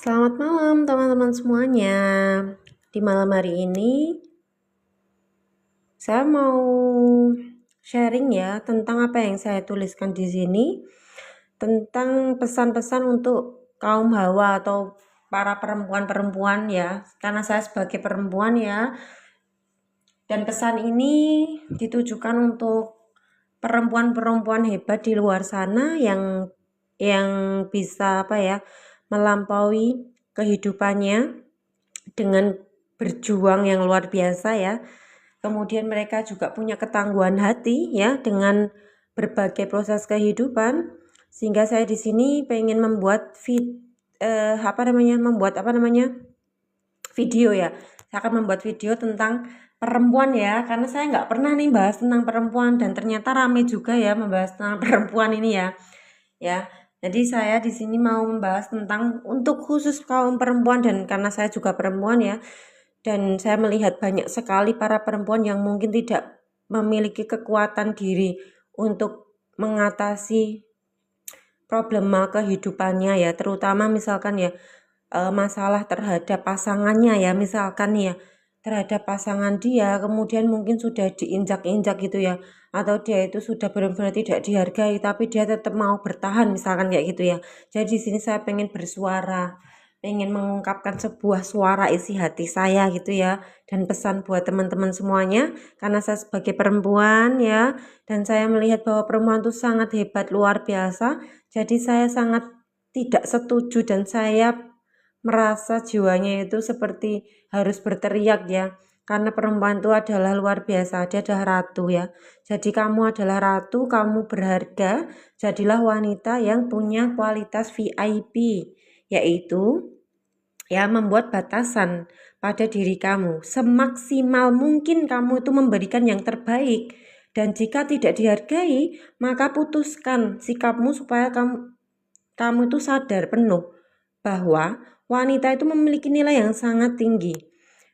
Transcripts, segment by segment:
Selamat malam teman-teman semuanya. Di malam hari ini saya mau sharing ya tentang apa yang saya tuliskan di sini, tentang pesan-pesan untuk kaum hawa atau para perempuan-perempuan ya. Karena saya sebagai perempuan ya, dan pesan ini ditujukan untuk perempuan-perempuan hebat di luar sana yang bisa melampaui kehidupannya dengan berjuang yang luar biasa ya. Kemudian mereka juga punya ketangguhan hati ya dengan berbagai proses kehidupan, sehingga saya di sini pengen membuat video ya. Saya akan membuat video tentang perempuan ya, karena saya nggak pernah nih bahas tentang perempuan, dan ternyata rame juga ya membahas tentang perempuan ini ya. Jadi saya di sini mau membahas tentang untuk khusus kaum perempuan, dan karena saya juga perempuan ya, dan saya melihat banyak sekali para perempuan yang mungkin tidak memiliki kekuatan diri untuk mengatasi problema kehidupannya ya, terutama misalkan ya masalah terhadap pasangannya ya, misalkan ya terhadap pasangan dia kemudian mungkin sudah diinjak-injak gitu ya, atau dia itu sudah benar-benar tidak dihargai tapi dia tetap mau bertahan misalkan kayak gitu ya. Jadi di sini saya pengen bersuara, pengen mengungkapkan sebuah suara isi hati saya gitu ya, dan pesan buat teman-teman semuanya, karena saya sebagai perempuan ya, dan saya melihat bahwa perempuan itu sangat hebat luar biasa. Jadi saya sangat tidak setuju, dan saya merasa jiwanya itu seperti harus berteriak ya, karena perempuan itu adalah luar biasa, dia adalah ratu ya. Jadi kamu adalah ratu, kamu berharga, jadilah wanita yang punya kualitas VIP, yaitu ya membuat batasan pada diri kamu. Semaksimal mungkin kamu itu memberikan yang terbaik, dan jika tidak dihargai, maka putuskan sikapmu supaya kamu itu sadar penuh bahwa wanita itu memiliki nilai yang sangat tinggi.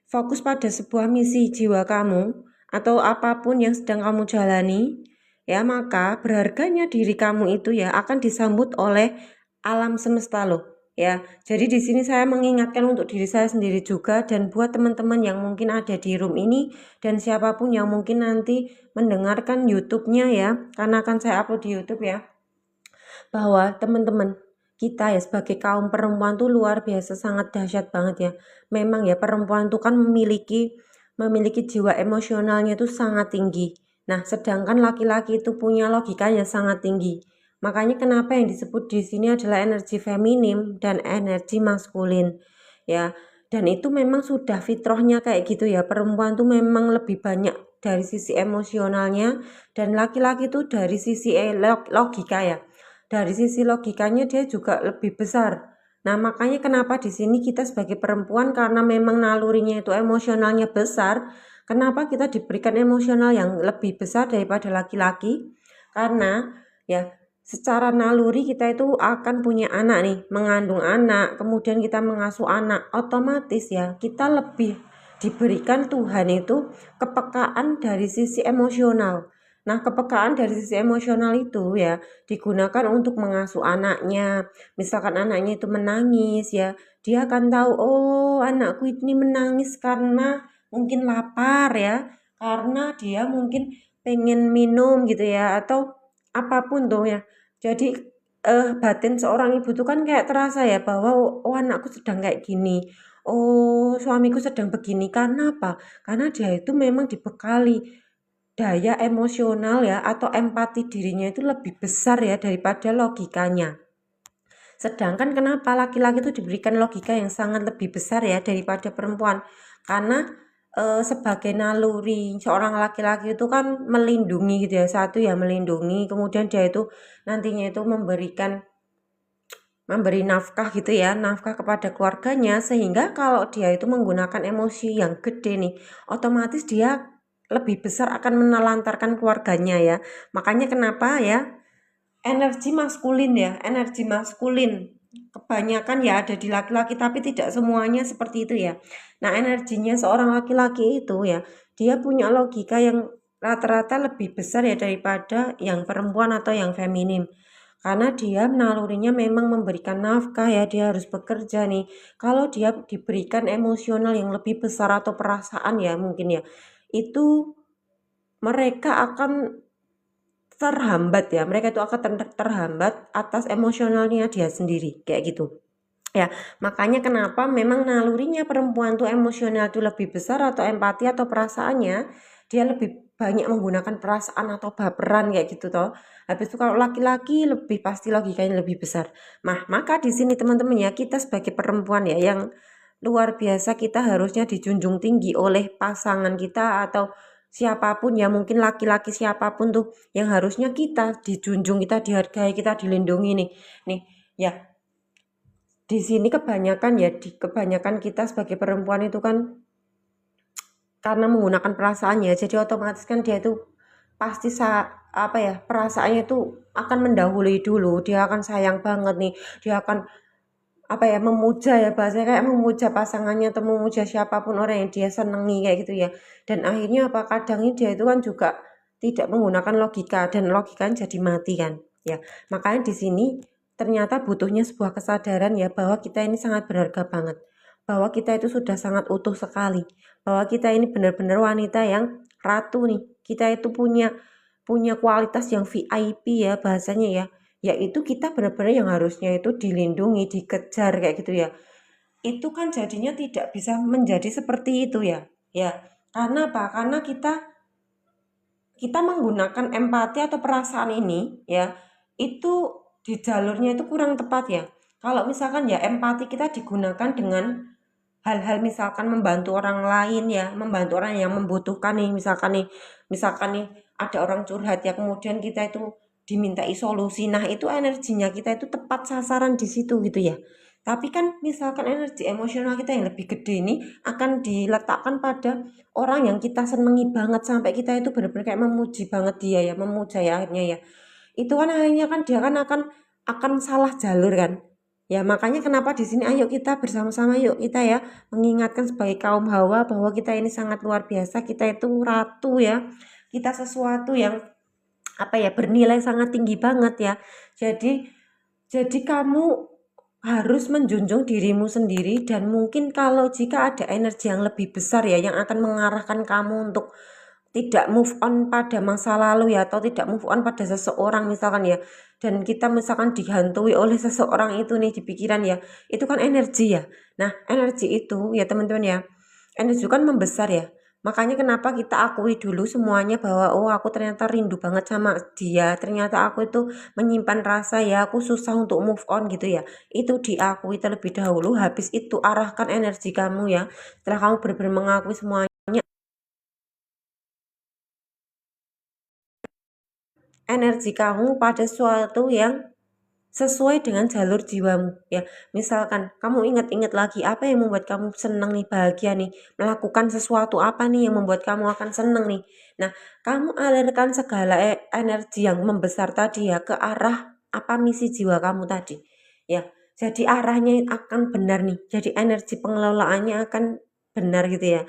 Fokus pada sebuah misi jiwa kamu atau apapun yang sedang kamu jalani, ya, maka berharganya diri kamu itu ya akan disambut oleh alam semesta loh. Ya, jadi di sini saya mengingatkan untuk diri saya sendiri juga, dan buat teman-teman yang mungkin ada di room ini dan siapapun yang mungkin nanti mendengarkan YouTube-nya ya, karena akan saya upload di YouTube ya, bahwa teman-teman kita ya sebagai kaum perempuan tuh luar biasa sangat dahsyat banget ya. Memang ya perempuan tuh kan memiliki jiwa emosionalnya itu sangat tinggi. Nah, sedangkan laki-laki itu punya logikanya sangat tinggi. Makanya kenapa yang disebut di sini adalah energi feminim dan energi maskulin. Ya, dan itu memang sudah fitrahnya kayak gitu ya. Perempuan tuh memang lebih banyak dari sisi emosionalnya, dan laki-laki tuh dari sisi logika ya. Dari sisi logikanya dia juga lebih besar. Nah, makanya kenapa di sini kita sebagai perempuan, karena memang nalurinya itu emosionalnya besar, kenapa kita diberikan emosional yang lebih besar daripada laki-laki? Karena ya secara naluri kita itu akan punya anak nih, mengandung anak, kemudian kita mengasuh anak, otomatis ya kita lebih diberikan Tuhan itu kepekaan dari sisi emosional. Nah, kepekaan dari sisi emosional itu ya digunakan untuk mengasuh anaknya. Misalkan anaknya itu menangis ya, dia akan tahu, oh anakku ini menangis karena mungkin lapar ya, karena dia mungkin pengen minum gitu ya, atau apapun tuh ya. Jadi batin seorang ibu tuh kan kayak terasa ya bahwa oh anakku sedang kayak gini. Oh, suamiku sedang begini. Karena apa? Karena dia itu memang dibekali daya emosional ya, atau empati dirinya itu lebih besar ya daripada logikanya. Sedangkan kenapa laki-laki itu diberikan logika yang sangat lebih besar ya daripada perempuan? Karena sebagai naluri seorang laki-laki itu kan melindungi gitu ya. Satu ya melindungi, kemudian dia itu nantinya itu memberi nafkah gitu ya, nafkah kepada keluarganya, sehingga kalau dia itu menggunakan emosi yang gede nih, otomatis dia lebih besar akan menelantarkan keluarganya ya. Makanya kenapa ya energi maskulin kebanyakan ya ada di laki-laki, tapi tidak semuanya seperti itu ya. Nah, energinya seorang laki-laki itu ya, dia punya logika yang rata-rata lebih besar ya daripada yang perempuan atau yang feminim. karena dia nalurinya memang memberikan nafkah ya, dia harus bekerja nih. Kalau dia diberikan emosional yang lebih besar atau perasaan ya mungkin ya, itu mereka akan terhambat ya, mereka itu akan terhambat atas emosionalnya dia sendiri, kayak gitu. Ya, makanya kenapa memang nalurinya perempuan tuh emosional tuh lebih besar atau empati atau perasaannya, dia lebih banyak menggunakan perasaan atau baperan kayak gitu toh. Habis itu kalau laki-laki lebih pasti logikanya lebih besar. Nah, maka di sini teman-teman ya, kita sebagai perempuan ya yang luar biasa, kita harusnya dijunjung tinggi oleh pasangan kita atau siapapun ya, mungkin laki-laki siapapun tuh yang harusnya kita dijunjung, kita dihargai, kita dilindungi nih. Nih, ya di sini kebanyakan ya, di kebanyakan kita sebagai perempuan itu kan karena menggunakan perasaannya, jadi otomatis kan dia itu pasti apa ya, perasaannya itu akan mendahului dulu, dia akan sayang banget nih, dia akan apa ya, memuja ya, bahasanya kayak memuja pasangannya atau memuja siapapun orang yang dia senengi kayak gitu ya. Dan akhirnya apa, kadang ini dia itu kan juga tidak menggunakan logika dan logikanya jadi mati kan ya. Makanya di sini ternyata butuhnya sebuah kesadaran ya, bahwa kita ini sangat berharga banget, bahwa kita itu sudah sangat utuh sekali, bahwa kita ini benar-benar wanita yang ratu nih, kita itu punya punya kualitas yang VIP ya bahasanya ya, yaitu kita benar-benar yang harusnya itu dilindungi, dikejar kayak gitu ya. Itu kan jadinya tidak bisa menjadi seperti itu ya. Ya, karena apa? Karena kita menggunakan empati atau perasaan ini ya, itu di jalurnya itu kurang tepat ya. Kalau misalkan ya empati kita digunakan dengan hal-hal misalkan membantu orang lain ya, membantu orang yang membutuhkan nih, misalkan nih ada orang curhat ya, kemudian kita itu dimintai solusi, nah itu energinya kita itu tepat sasaran di situ gitu ya. Tapi kan misalkan energi emosional kita yang lebih gede ini akan diletakkan pada orang yang kita senengi banget, sampai kita itu benar-benar kayak memuji banget dia ya, memuja ya akhirnya ya. Itu kan akhirnya kan dia kan akan salah jalur kan. Ya makanya kenapa di sini ayo kita bersama-sama, yuk kita ya mengingatkan sebagai kaum Hawa bahwa kita ini sangat luar biasa, kita itu ratu ya. Kita sesuatu yang apa ya, bernilai sangat tinggi banget ya. Jadi kamu harus menjunjung dirimu sendiri, dan mungkin kalau jika ada energi yang lebih besar ya yang akan mengarahkan kamu untuk tidak move on pada masa lalu ya, atau tidak move on pada seseorang misalkan ya, dan kita misalkan dihantui oleh seseorang itu nih di pikiran ya, itu kan energi ya. Nah energi itu ya teman-teman ya, energi kan membesar ya. Makanya kenapa kita akui dulu semuanya, bahwa oh aku ternyata rindu banget sama dia, ternyata aku itu menyimpan rasa ya, aku susah untuk move on gitu ya. Itu diakui terlebih dahulu, habis itu arahkan energi kamu ya, setelah kamu benar-benar mengakui semuanya, energi kamu pada sesuatu yang sesuai dengan jalur jiwamu ya. Misalkan kamu ingat-ingat lagi apa yang membuat kamu senang nih, bahagia nih, melakukan sesuatu apa nih yang membuat kamu akan senang nih. Nah, kamu alirkan segala energi yang membesar tadi ya ke arah apa misi jiwa kamu tadi. Ya, jadi arahnya akan benar nih. Jadi energi pengelolaannya akan benar gitu ya.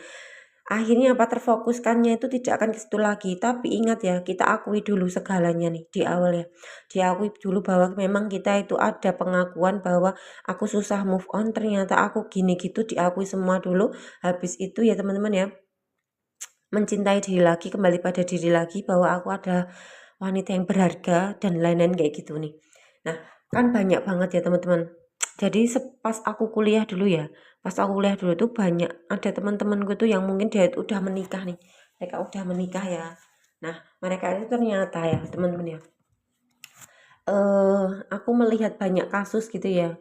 Akhirnya apa, terfokuskannya itu tidak akan ke situ lagi. Tapi ingat ya, kita akui dulu segalanya nih di awal ya. Diakui dulu bahwa memang kita itu ada pengakuan bahwa aku susah move on, ternyata aku gini gitu, diakui semua dulu. Habis itu ya teman-teman ya, mencintai diri lagi, kembali pada diri lagi bahwa aku ada wanita yang berharga dan lain-lain kayak gitu nih. Nah, kan banyak banget ya teman-teman. Jadi pas aku kuliah dulu ya, pas aku kuliah dulu tuh banyak ada teman-temanku tuh yang mungkin dia itu udah menikah nih. Mereka udah menikah ya. Nah, mereka itu ternyata ya teman-teman ya, aku melihat banyak kasus gitu ya.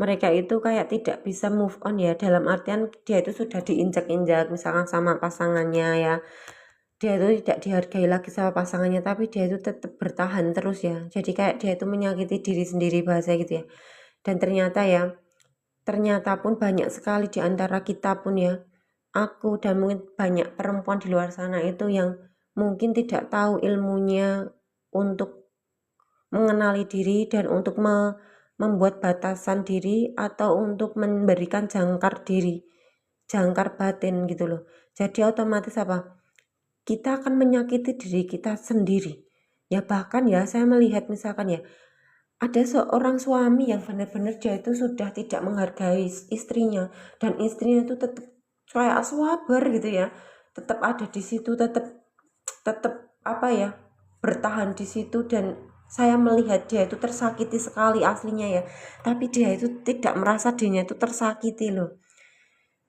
Mereka itu kayak tidak bisa move on ya, dalam artian dia itu sudah diinjak-injak misalkan sama pasangannya ya. Dia itu tidak dihargai lagi sama pasangannya, tapi dia itu tetap bertahan terus ya. Jadi kayak dia itu menyakiti diri sendiri bahasa gitu ya. Dan ternyata ya, ternyata pun banyak sekali di antara kita pun ya, aku dan mungkin banyak perempuan di luar sana itu yang mungkin tidak tahu ilmunya untuk mengenali diri dan untuk membuat batasan diri, atau untuk memberikan jangkar diri, jangkar batin gitu loh. Jadi otomatis apa? Kita akan menyakiti diri kita sendiri. Ya bahkan ya saya melihat misalkan ya, ada seorang suami yang benar-benar dia itu sudah tidak menghargai istrinya, dan istrinya itu tetap kayak swaber gitu ya, tetap ada di situ, tetap tetap apa ya, bertahan di situ. Dan saya melihat dia itu tersakiti sekali aslinya ya, tapi dia itu tidak merasa dirinya itu tersakiti loh.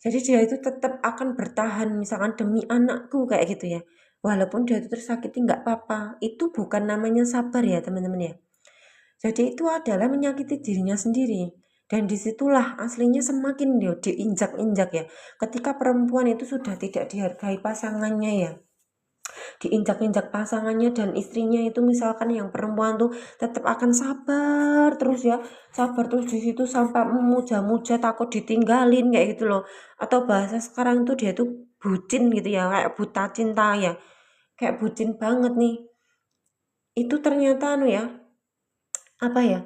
Jadi dia itu tetap akan bertahan, misalkan demi anakku kayak gitu ya, walaupun dia itu tersakiti nggak apa-apa. Itu bukan namanya sabar ya teman-teman ya. Jadi itu adalah menyakiti dirinya sendiri. Dan disitulah aslinya semakin dia diinjak-injak ya. Ketika perempuan itu sudah tidak dihargai pasangannya ya, diinjak-injak pasangannya dan istrinya itu, misalkan yang perempuan tuh tetap akan sabar terus ya, sabar terus di situ sampai memuja-muja takut ditinggalin kayak gitu loh. Atau bahasa sekarang tuh dia tuh bucin gitu ya, kayak buta cinta ya, kayak bucin banget nih. Itu ternyata anu ya, apa ya,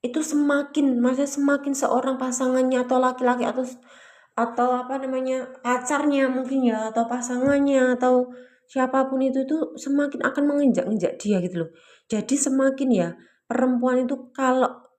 itu semakin, maksudnya semakin seorang pasangannya atau laki-laki atau apa namanya, pacarnya mungkin ya, atau pasangannya atau siapapun itu tuh semakin akan menginjak-injak dia gitu loh. Jadi semakin ya, perempuan itu kalau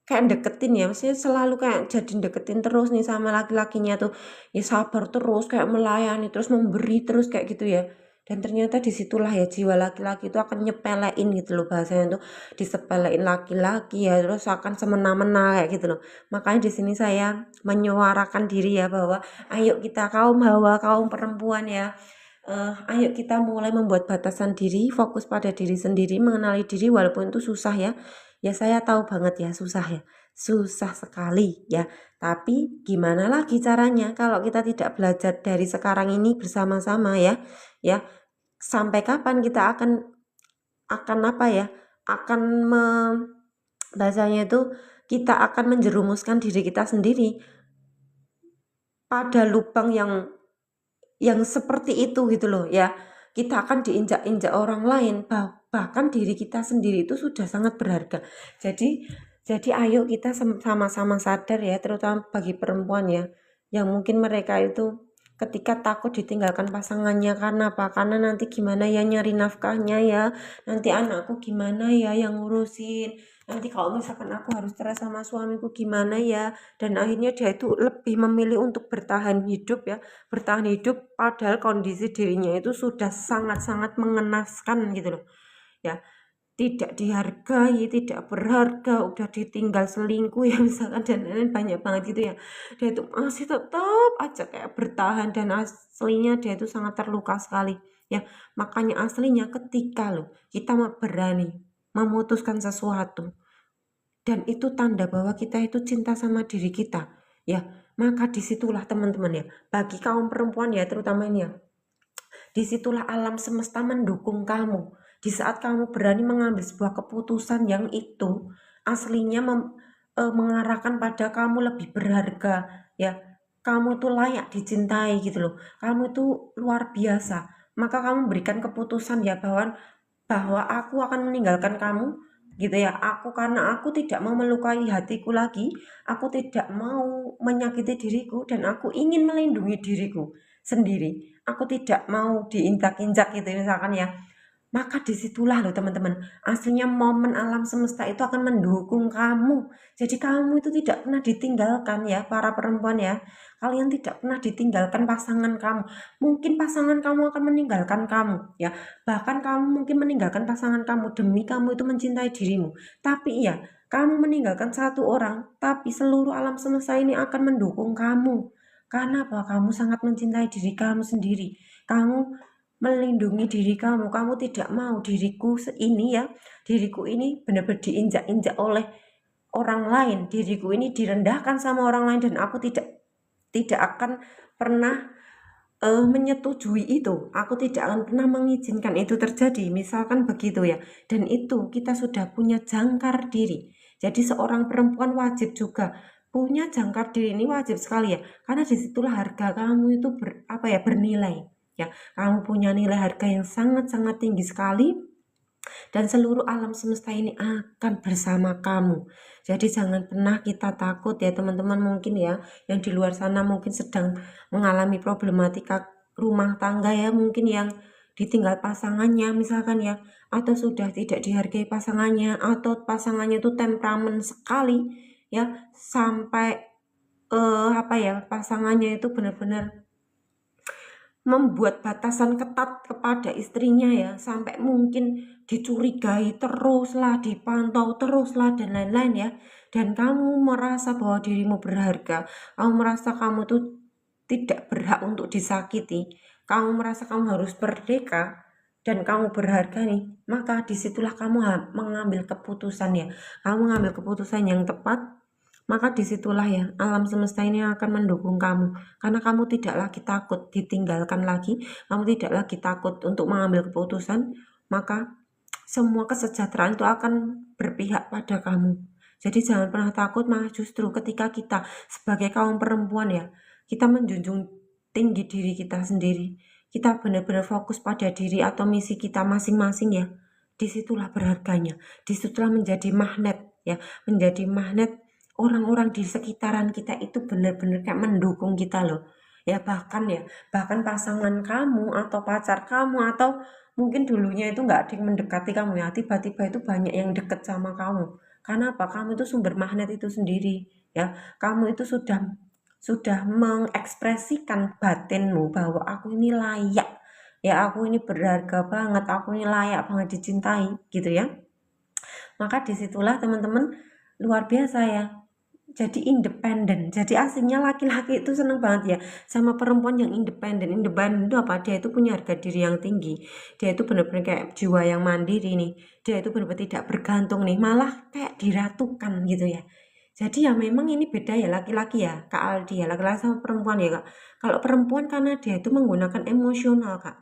kayak deketin ya, maksudnya selalu kayak jadi deketin terus nih sama laki-lakinya tuh, ya sabar terus, kayak melayani terus, memberi terus kayak gitu ya. Dan ternyata disitulah ya jiwa laki-laki itu akan nyepelein gitu loh, bahasanya tuh disepelein laki-laki ya, terus akan semena-mena kayak gitu loh. Makanya di sini saya menyuarakan diri ya, bahwa ayo kita kaum hawa, kaum perempuan ya, ayo kita mulai membuat batasan diri, fokus pada diri sendiri, mengenali diri walaupun itu susah ya. Ya saya tahu banget ya susah ya, susah sekali ya. Tapi gimana lagi caranya kalau kita tidak belajar dari sekarang ini bersama-sama ya, ya. Sampai kapan kita akan apa ya? Akan bahasanya itu kita akan menjerumuskan diri kita sendiri pada lubang yang seperti itu gitu loh ya. Kita akan diinjak-injak orang lain, bahkan diri kita sendiri itu sudah sangat berharga. Jadi ayo kita sama-sama sadar ya, terutama bagi perempuan ya, yang mungkin mereka itu ketika takut ditinggalkan pasangannya. Karena apa? Karena nanti gimana ya nyari nafkahnya ya, nanti anakku gimana ya yang ngurusin, nanti kalau misalkan aku harus cerai sama suamiku gimana ya. Dan akhirnya dia itu lebih memilih untuk bertahan hidup ya, bertahan hidup padahal kondisi dirinya itu sudah sangat-sangat mengenaskan gitu loh ya, tidak dihargai, tidak berharga, udah ditinggal selingkuh ya misalkan, dan lain-lain banyak banget gitu ya. Dia itu masih tetap aja kayak bertahan, dan aslinya dia itu sangat terluka sekali ya. Makanya aslinya ketika loh kita berani memutuskan sesuatu, dan itu tanda bahwa kita itu cinta sama diri kita ya, maka disitulah teman-teman ya, bagi kaum perempuan ya terutama ini ya, disitulah alam semesta mendukung kamu. Di saat kamu berani mengambil sebuah keputusan yang itu aslinya mengarahkan pada kamu lebih berharga ya. Kamu tuh layak dicintai gitu loh. Kamu tuh luar biasa. Maka kamu berikan keputusan ya, bahwa aku akan meninggalkan kamu gitu ya. Karena aku tidak mau melukai hatiku lagi, aku tidak mau menyakiti diriku, dan aku ingin melindungi diriku sendiri. Aku tidak mau diinjak-injak gitu misalkan ya. Maka disitulah loh teman-teman, aslinya momen alam semesta itu akan mendukung kamu. Jadi kamu itu tidak pernah ditinggalkan ya para perempuan ya. Kalian tidak pernah ditinggalkan pasangan kamu. Mungkin pasangan kamu akan meninggalkan kamu ya. Bahkan kamu mungkin meninggalkan pasangan kamu demi kamu itu mencintai dirimu. Tapi ya, kamu meninggalkan satu orang, tapi seluruh alam semesta ini akan mendukung kamu. Karena apa? Kamu sangat mencintai diri kamu sendiri. Kamu melindungi diri kamu. Kamu tidak mau diriku ini ya, diriku ini benar-benar diinjak-injak oleh orang lain. Diriku ini direndahkan sama orang lain, dan aku tidak akan pernah menyetujui itu. Aku tidak akan pernah mengizinkan itu terjadi. Misalkan begitu ya. Dan itu kita sudah punya jangkar diri. Jadi seorang perempuan wajib juga punya jangkar diri, ini wajib sekali ya. Karena disitulah harga kamu itu bernilai. Ya, kamu punya nilai harga yang sangat-sangat tinggi sekali, dan seluruh alam semesta ini akan bersama kamu. Jadi jangan pernah kita takut ya teman-teman, mungkin ya yang di luar sana mungkin sedang mengalami problematika rumah tangga ya, mungkin yang ditinggal pasangannya misalkan ya, atau sudah tidak dihargai pasangannya, atau pasangannya itu temperamen sekali ya, sampai apa ya, pasangannya itu benar-benar membuat batasan ketat kepada istrinya ya, sampai mungkin dicurigai teruslah, dipantau teruslah, dan lain-lain ya. Dan kamu merasa bahwa dirimu berharga, kamu merasa kamu tuh tidak berhak untuk disakiti, kamu merasa kamu harus merdeka, dan kamu berharga nih, maka disitulah kamu mengambil keputusan ya. Kamu mengambil keputusan yang tepat, maka disitulah ya alam semesta ini akan mendukung kamu, karena kamu tidak lagi takut ditinggalkan lagi, kamu tidak lagi takut untuk mengambil keputusan, maka semua kesejahteraan itu akan berpihak pada kamu. Jadi jangan pernah takut, malah justru ketika kita sebagai kaum perempuan ya, kita menjunjung tinggi diri kita sendiri, kita benar-benar fokus pada diri atau misi kita masing-masing ya, disitulah berharganya, disitulah menjadi magnet ya, menjadi magnet. Orang-orang di sekitaran kita itu benar-benar kayak mendukung kita loh ya, bahkan pasangan kamu atau pacar kamu atau mungkin dulunya itu nggak ada yang mendekati kamu ya, tiba-tiba itu banyak yang deket sama kamu. Karena apa? Kamu itu sumber magnet itu sendiri ya. Kamu itu sudah mengekspresikan batinmu bahwa aku ini layak ya, aku ini berharga banget, aku ini layak banget dicintai gitu ya. Maka disitulah teman-teman luar biasa ya, jadi independen. Jadi aslinya laki-laki itu seneng banget ya sama perempuan yang independen. Independen itu apa? Dia itu punya harga diri yang tinggi. Dia itu benar-benar kayak jiwa yang mandiri nih. Dia itu benar-benar tidak bergantung nih, malah kayak diratukan gitu ya. Jadi ya memang ini beda ya laki-laki ya, Kak Aldi ya, laki-laki sama perempuan ya Kak. Kalau perempuan karena dia itu menggunakan emosional Kak.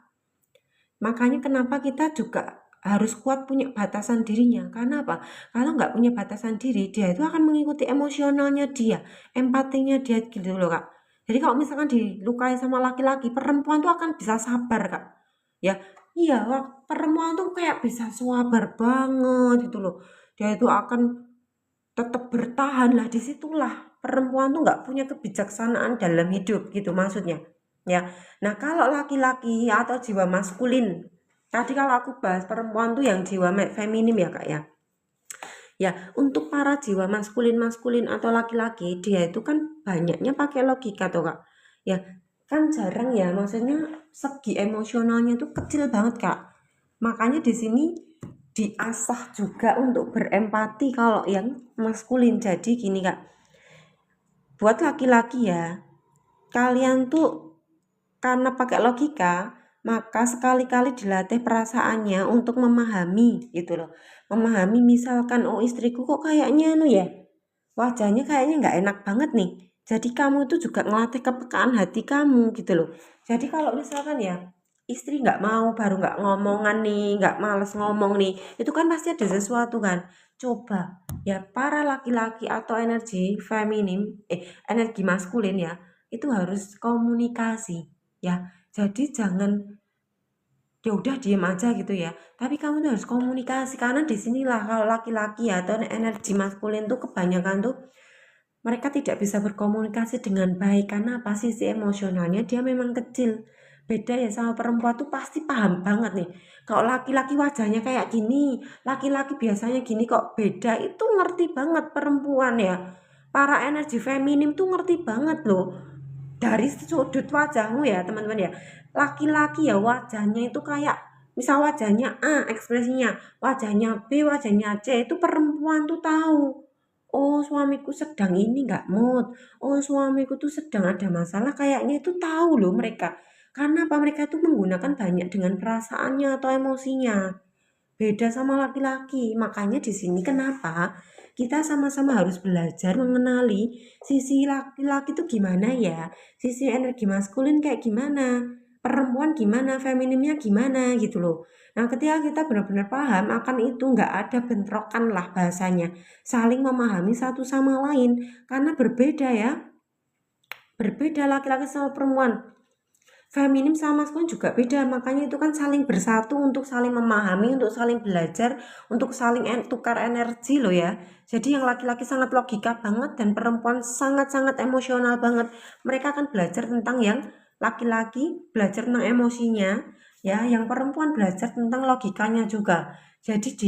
Makanya kenapa kita juga harus kuat punya batasan dirinya. Karena apa? Kalau nggak punya batasan diri, dia itu akan mengikuti emosionalnya dia, empatinya dia gitu loh Kak. Jadi kalau misalkan dilukai sama laki-laki, perempuan tuh akan bisa sabar Kak. Ya, iya, perempuan tuh kayak bisa sabar banget gitu loh. Dia itu akan tetap bertahan lah, disitulah perempuan tuh nggak punya kebijaksanaan dalam hidup gitu maksudnya ya. Nah kalau laki-laki atau jiwa maskulin, tadi kalau aku bahas perempuan tuh yang jiwa feminim ya Kak ya. Ya, untuk para jiwa maskulin atau laki-laki, dia itu kan banyaknya pakai logika tuh Kak. Ya, kan jarang ya, maksudnya segi emosionalnya tuh kecil banget Kak. Makanya di sini diasah juga untuk berempati kalau yang maskulin. Jadi gini Kak, buat laki-laki ya, kalian tuh karena pakai logika, maka sekali-kali dilatih perasaannya untuk memahami gitu loh. Memahami misalkan, oh istriku kok kayaknya ya, wajahnya kayaknya nggak enak banget nih. Jadi kamu itu juga ngelatih kepekaan hati kamu gitu loh. Jadi kalau misalkan ya, istri nggak mau, baru nggak ngomongan nih, nggak males ngomong nih, itu kan pasti ada sesuatu kan. Coba ya para laki-laki atau energi feminim, energi maskulin ya, itu harus komunikasi ya. Jadi jangan ya udah diem aja gitu ya. Tapi kamu tuh harus komunikasi, karena disinilah kalau laki-laki atau energi maskulin tuh kebanyakan tuh mereka tidak bisa berkomunikasi dengan baik. Karena apa? Sisi emosionalnya dia memang kecil. Beda ya sama perempuan tuh pasti paham banget nih. Kalau laki-laki wajahnya kayak gini, laki-laki biasanya gini kok beda, itu ngerti banget perempuan ya. Para energi feminim tuh ngerti banget loh dari sudut wajahmu ya teman-teman ya. Laki-laki ya wajahnya itu kayak misal wajahnya A ekspresinya, wajahnya B, wajahnya C, itu perempuan tuh tahu. Oh suamiku sedang ini nggak mood, oh suamiku tuh sedang ada masalah, kayaknya itu tahu loh mereka. Karena apa? Mereka itu menggunakan banyak dengan perasaannya atau emosinya. Beda sama laki-laki. Makanya di sini kenapa kita sama-sama harus belajar mengenali sisi laki-laki itu gimana ya, sisi energi maskulin kayak gimana, perempuan gimana, feminimnya gimana gitu loh. Nah ketika kita benar-benar paham akan itu, nggak ada bentrokan lah bahasanya, saling memahami satu sama lain, karena berbeda ya, berbeda laki-laki sama perempuan, feminim sama maskulin juga beda. Makanya itu kan saling bersatu untuk saling memahami, untuk saling belajar, untuk saling tukar energi loh ya. Jadi yang laki-laki sangat logika banget dan perempuan sangat-sangat emosional banget. Mereka akan belajar tentang yang laki-laki belajar tentang emosinya, ya, yang perempuan belajar tentang logikanya juga. Jadi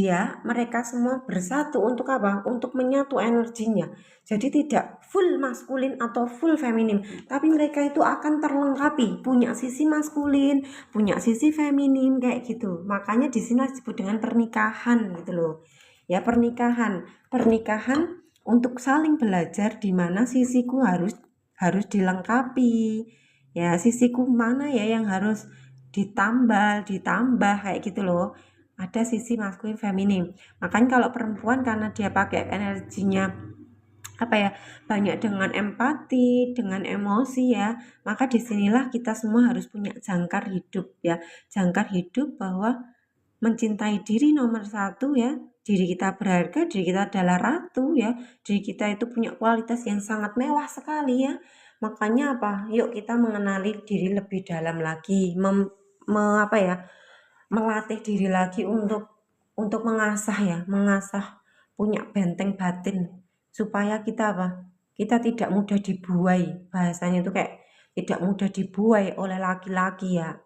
mereka semua bersatu untuk apa? Untuk menyatu energinya. Jadi tidak full maskulin atau full feminim, tapi mereka itu akan terlengkapi, punya sisi maskulin, punya sisi feminim kayak gitu. Makanya di sini disebut dengan pernikahan gitu loh. Ya, pernikahan. Pernikahan untuk saling belajar di mana sisiku harus dilengkapi. Ya, sisiku mana ya yang harus ditambah kayak gitu loh. Ada sisi maskulin feminim. Makanya kalau perempuan karena dia pakai energinya apa ya, banyak dengan empati, dengan emosi ya, maka disinilah kita semua harus punya jangkar hidup ya, jangkar hidup bahwa mencintai diri nomor satu ya, diri kita berharga, diri kita adalah ratu ya, diri kita itu punya kualitas yang sangat mewah sekali ya. Makanya apa, yuk kita mengenali diri lebih dalam lagi, apa ya, melatih diri lagi untuk mengasah punya benteng batin supaya kita apa? Kita tidak mudah dibuai. Bahasanya itu kayak tidak mudah dibuai oleh laki-laki ya.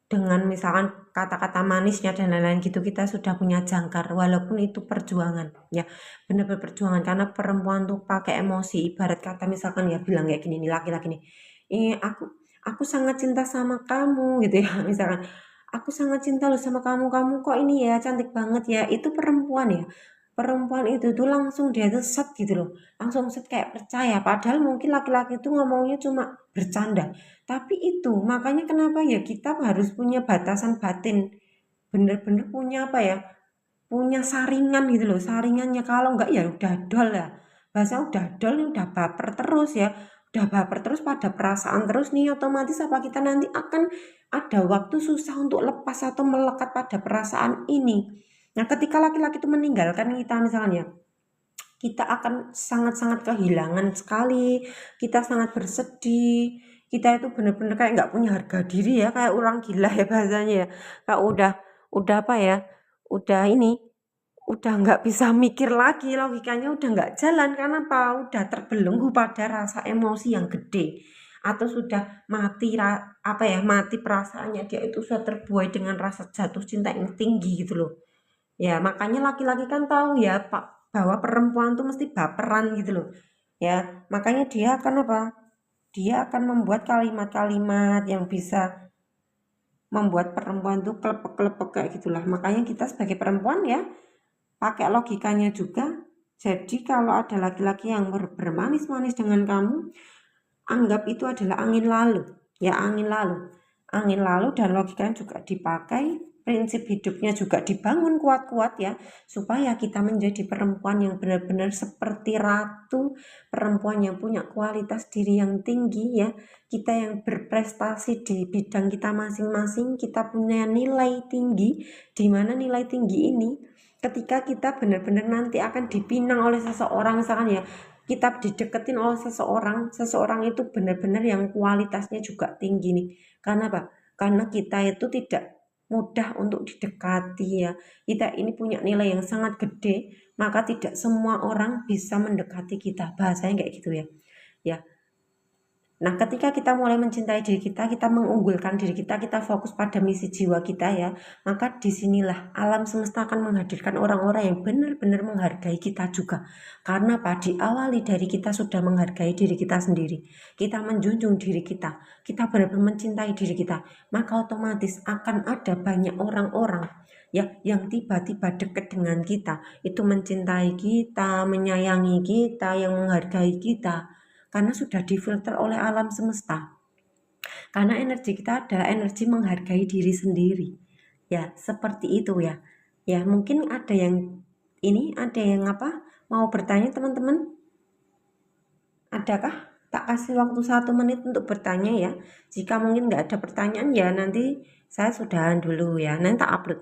Dengan misalkan kata-kata manisnya dan lain-lain gitu, kita sudah punya jangkar walaupun itu perjuangan ya, benar-benar perjuangan karena perempuan tuh pakai emosi. Ibarat kata misalkan ya bilang kayak gini nih, laki-laki nih, aku sangat cinta sama kamu gitu ya misalkan, aku sangat cinta loh sama kamu, kamu kok ini ya cantik banget ya. Itu perempuan ya, perempuan itu tuh langsung dia tuh set gitu loh, langsung set kayak percaya, padahal mungkin laki-laki itu ngomongnya cuma bercanda. Tapi itu makanya kenapa ya kita harus punya batasan batin, bener-bener punya apa ya, punya saringan gitu loh, saringannya. Kalau enggak ya udah dol ya, bahasa udah dol nih, udah baper terus ya, udah baper terus pada perasaan terus nih, otomatis apa kita nanti akan ada waktu susah untuk lepas atau melekat pada perasaan ini. Nah, ketika laki-laki itu meninggalkan kita misalnya, kita akan sangat-sangat kehilangan sekali, kita sangat bersedih, kita itu bener-bener kayak nggak punya harga diri ya, kayak orang gila ya bahasanya ya. Kayak udah apa ya, udah ini, udah nggak bisa mikir lagi, logikanya udah nggak jalan karena apa? Udah terbelenggu pada rasa emosi yang gede atau sudah mati perasaannya, dia itu sudah terbuai dengan rasa jatuh cinta yang tinggi gitu loh. Ya, makanya laki-laki kan tahu ya, Pak, bahwa perempuan tuh mesti baperan gitu loh. Ya, makanya dia akan apa? Dia akan membuat kalimat-kalimat yang bisa membuat perempuan tuh klepek-klepek kayak gitulah. Makanya kita sebagai perempuan ya, pakai logikanya juga. Jadi kalau ada laki-laki yang bermanis-manis dengan kamu, anggap itu adalah angin lalu. Ya, angin lalu. Angin lalu dan logikanya juga dipakai, prinsip hidupnya juga dibangun kuat-kuat ya, supaya kita menjadi perempuan yang benar-benar seperti ratu, perempuan yang punya kualitas diri yang tinggi ya, kita yang berprestasi di bidang kita masing-masing, kita punya nilai tinggi, di mana nilai tinggi ini ketika kita benar-benar nanti akan dipinang oleh seseorang misalkan ya, kita dideketin oleh seseorang itu benar-benar yang kualitasnya juga tinggi nih. Karena apa? Karena kita itu tidak mudah untuk didekati ya. Kita ini punya nilai yang sangat gede, maka tidak semua orang bisa mendekati kita. Bahasanya kayak gitu ya. Ya, nah, ketika kita mulai mencintai diri kita, kita mengunggulkan diri kita fokus pada misi jiwa kita ya, maka disinilah alam semesta akan menghadirkan orang-orang yang benar-benar menghargai kita juga. Karena apa? Diawali dari kita sudah menghargai diri kita sendiri, kita menjunjung diri kita benar-benar mencintai diri kita, maka otomatis akan ada banyak orang-orang ya yang tiba-tiba dekat dengan kita, itu mencintai kita, menyayangi kita, yang menghargai kita karena sudah difilter oleh alam semesta. Karena energi kita adalah energi menghargai diri sendiri. Ya, seperti itu ya. Ya, mungkin ada yang ada yang apa? Mau bertanya teman-teman? Adakah? Tak kasih waktu 1 menit untuk bertanya ya. Jika mungkin nggak ada pertanyaan ya nanti saya sudahan dulu ya. Nanti tak upload.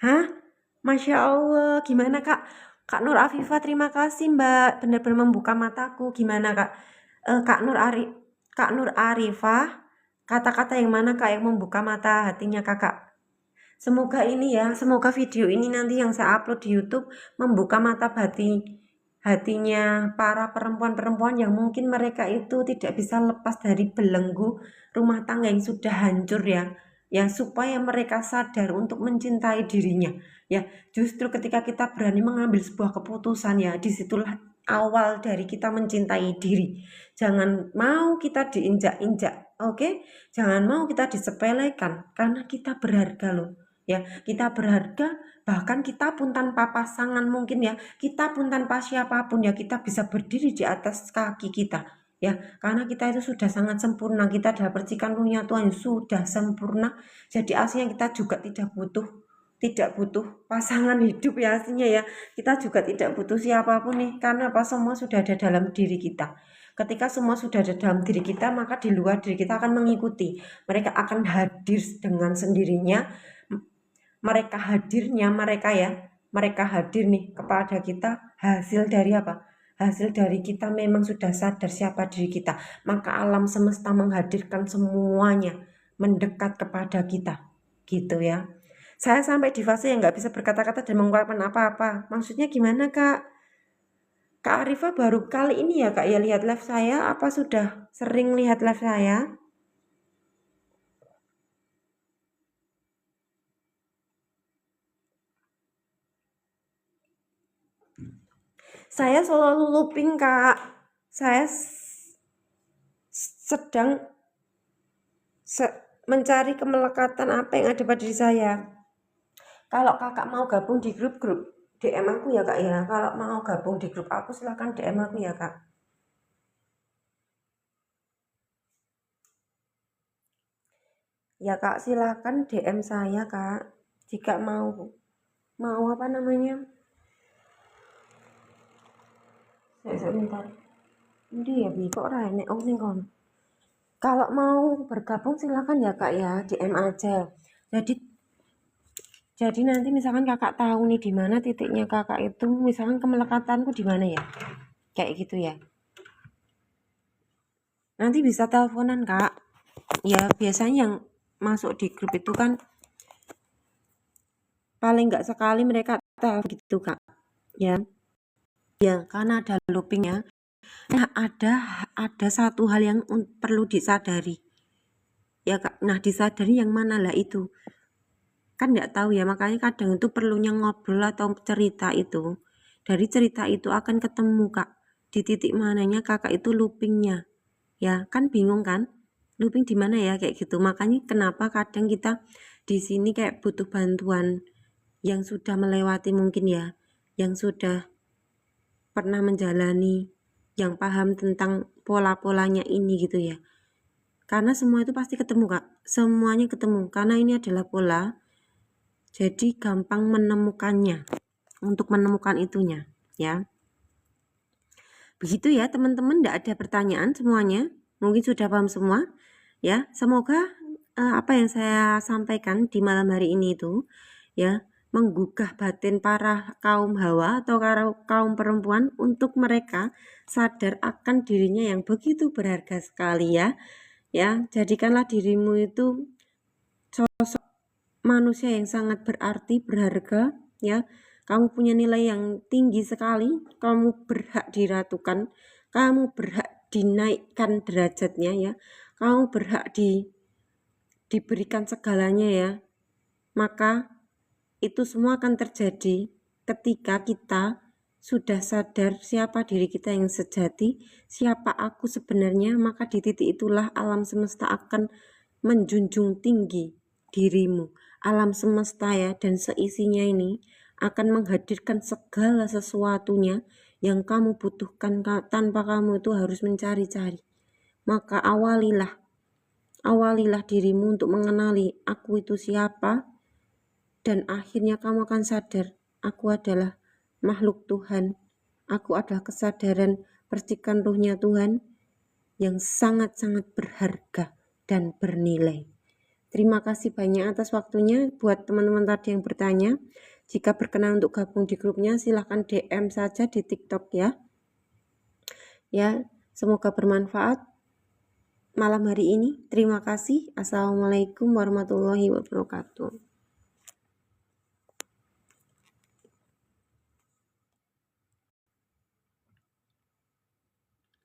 Hah? Masya Allah, gimana Kak? Kak Nur Afifah, terima kasih Mbak, benar-benar membuka mataku. Gimana Kak? Kak Nur Arifah, kata-kata yang mana Kak yang membuka mata hatinya Kakak? Semoga ini ya, semoga video ini nanti yang saya upload di YouTube membuka mata hatinya para perempuan-perempuan yang mungkin mereka itu tidak bisa lepas dari belenggu rumah tangga yang sudah hancur ya. ya, supaya mereka sadar untuk mencintai dirinya. Ya, justru ketika kita berani mengambil sebuah keputusan, ya, disitulah awal dari kita mencintai diri. Jangan mau kita diinjak-injak, oke? Jangan mau kita disepelekan, karena kita berharga loh. Ya, kita berharga, bahkan kita pun tanpa pasangan mungkin ya, kita pun tanpa siapapun ya, kita bisa berdiri di atas kaki kita. Ya, karena kita itu sudah sangat sempurna, kita adalah percikan ruhnya Tuhan, sudah sempurna. Jadi aslinya kita juga tidak butuh pasangan hidup ya, aslinya ya. Kita juga tidak butuh siapapun nih, karena apa, semua sudah ada dalam diri kita. Ketika semua sudah ada dalam diri kita, maka di luar diri kita akan mengikuti. Mereka akan hadir dengan sendirinya. Mereka hadir nih kepada kita hasil dari apa? Hasil dari kita memang sudah sadar siapa diri kita. Maka alam semesta menghadirkan semuanya mendekat kepada kita. Gitu ya. Saya sampai di fase yang nggak bisa berkata-kata dan mengungkapkan apa-apa. Maksudnya gimana, Kak? Kak Arifah baru kali ini ya, Kak, ya lihat live saya, apa sudah sering lihat live saya? Saya selalu looping, Kak. Saya sedang mencari kemelekatan apa yang ada pada diri saya. Kalau kakak mau gabung di grup-grup, DM aku ya, Kak ya. Kalau mau gabung di grup aku, silahkan DM aku ya, Kak. Ya, Kak, silahkan DM saya, Kak. Jika mau apa namanya? Sebentar. Ini ya, Bi, kok rene oh ning kon. Kalau mau bergabung silahkan ya, Kak ya, DM aja. Jadi nanti misalkan kakak tahu nih di mana titiknya kakak itu, misalkan kemelekatanku di mana ya, kayak gitu ya. Nanti bisa teleponan, Kak. Ya biasanya yang masuk di grup itu kan paling nggak sekali mereka tahu gitu, Kak. Ya, karena ada loopingnya. Nah, ada satu hal yang perlu disadari. Ya, Kak. Nah, disadari yang mana lah itu? Kan nggak tahu ya, makanya kadang itu perlunya ngobrol atau cerita itu. Dari cerita itu akan ketemu, Kak, di titik mananya kakak itu loopingnya. Ya, kan bingung kan? Looping di mana ya kayak gitu. Makanya kenapa kadang kita di sini kayak butuh bantuan yang sudah melewati mungkin ya, yang sudah pernah menjalani, yang paham tentang pola-polanya ini gitu ya. Karena semua itu pasti ketemu, Kak. Semuanya ketemu karena ini adalah pola. Jadi gampang menemukannya, untuk menemukan itunya ya. Begitu ya teman-teman, tidak ada pertanyaan semuanya. Mungkin sudah paham semua ya. Semoga apa yang saya sampaikan di malam hari ini itu ya menggugah batin para kaum hawa atau kaum perempuan untuk mereka sadar akan dirinya yang begitu berharga sekali ya. Ya, jadikanlah dirimu itu sosok manusia yang sangat berarti, berharga ya. Kamu punya nilai yang tinggi sekali, kamu berhak diratukan, kamu berhak dinaikkan derajatnya ya. Kamu berhak diberikan segalanya ya. Maka itu semua akan terjadi ketika kita sudah sadar siapa diri kita yang sejati, siapa aku sebenarnya, maka di titik itulah alam semesta akan menjunjung tinggi dirimu. Alam semesta ya dan seisinya ini akan menghadirkan segala sesuatunya yang kamu butuhkan tanpa kamu itu harus mencari-cari. Maka awalilah dirimu untuk mengenali aku itu siapa, dan akhirnya kamu akan sadar aku adalah makhluk Tuhan. Aku adalah kesadaran percikan ruhnya Tuhan yang sangat-sangat berharga dan bernilai. Terima kasih banyak atas waktunya buat teman-teman tadi yang bertanya. Jika berkenan untuk gabung di grupnya, silahkan DM saja di TikTok ya. Ya, semoga bermanfaat malam hari ini. Terima kasih. Assalamualaikum warahmatullahi wabarakatuh.